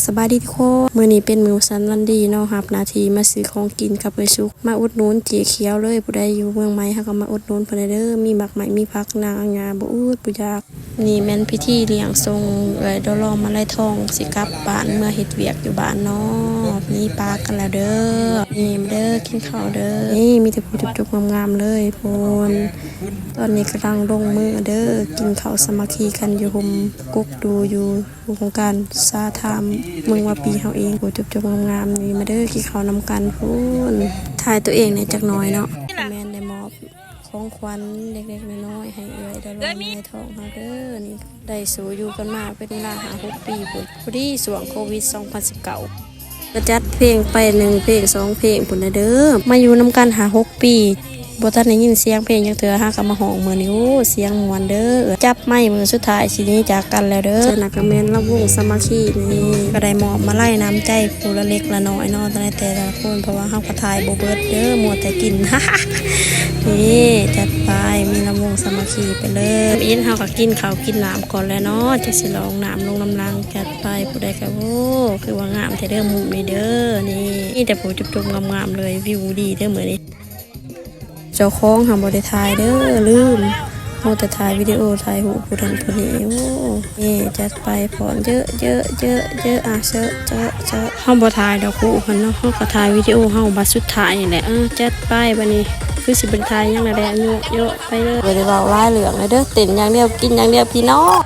สบายดีทุกคนมื้อนี้เป็นมื้อสันวันดีเนาะครับนาทีมาซื้อของกินกับไปสุกมาอุดหนุนเจีเขียวเลยผู้ใดอยู่เมืองใหม่เฮาก็มาอุดหนุนเพิ่นเด้อมีหมักไหม้มีผักนางอัญญาบ่อูดบ่อยากนี่แม่นพิธีเลี้ยงทรงดอลอมาลัยทองสิกลับบ้านเมื่อเฮ็ดเวียกอยู่บ้านเนาะนี่ปลากันแล้วเด้อนี่เด้อกินข้าวเด้อนี่มีแต่ผู้จุกๆงามๆเลยพูนตอนนี้กำลังลงมือเด้อกินข้าวสามัคคีกันอยู่ห่มกุ๊กดูอยู่โครงการสาธามเมืองว่าปีเฮาเองผู้จุกๆงามๆนี่มาเด้อกินข้าวนำกันพูนถ่ายตัวเองในจักหน่อยเนาะแม่นได้มอบของขวัญเล็กๆน้อยๆให้เอื้อยดอลลาร์ในท้องเฮาเด้อนี่ได้สู่อยู่กันมาเป็นเวลา5-6 ปีพุ่นพอดีช่วงโควิด2019ก็จัดเพลงไป1เพลง2เพลงพุ่นเด้อมาอยู่นำกัน5-6 ปีบ่ทันได้ยินเสียงเพลงจักเทื่อหาก็มาห้องมื้อนี้โอ้เสียงม่วนเด้อจับไม้มื้อสุดท้ายสินี้จากกันแล้วเด้อนักก็แม่นลำวงสามัคคีนี่ก็ได้มอบมาลัยน้ำใจผู้ละเล็กละน้อยเนาะแต่ละคนเพราะว่าเฮาก็ถ่ายบ่เบิดเด้อมัวแต่กิน นี่จัดไปมีลำวงสามัคคีไปเลยอินเฮาก็กินข้าวกินน้ำก่อนแล้วเนาะจักสิลองน้ำลงน้ำลังจัดไปผู้ใดก็โอ้คือว่างามแท้เด้อมุมนี้เด้อนี่แต่ผู้จุบๆงามๆเลยวิวดีเด้อมื้อนี้เจ้าของหาบ่ได้ถ่ายเด้อลืมโมแต่ถ่ายวิดีโอถ่ายหูผู้นั้นผู้นี้โอ้นี่จัดไปพรเยอะเอ่ะเจอะเฮาบ่ถ่ายดอกผู้เพิ่นเนาะเฮาก็ถ่ายวิดีโอเฮาบัดสุดท้ายนี่แหละจัดไปบัดนี้คือสิเป็นถ่ายยังไงแหละเยอะไปเลยบ่ได้เว้าหลายเรื่องเลยเด้อเต้นอย่างเดียวกินอย่างเดียวพี่น้อง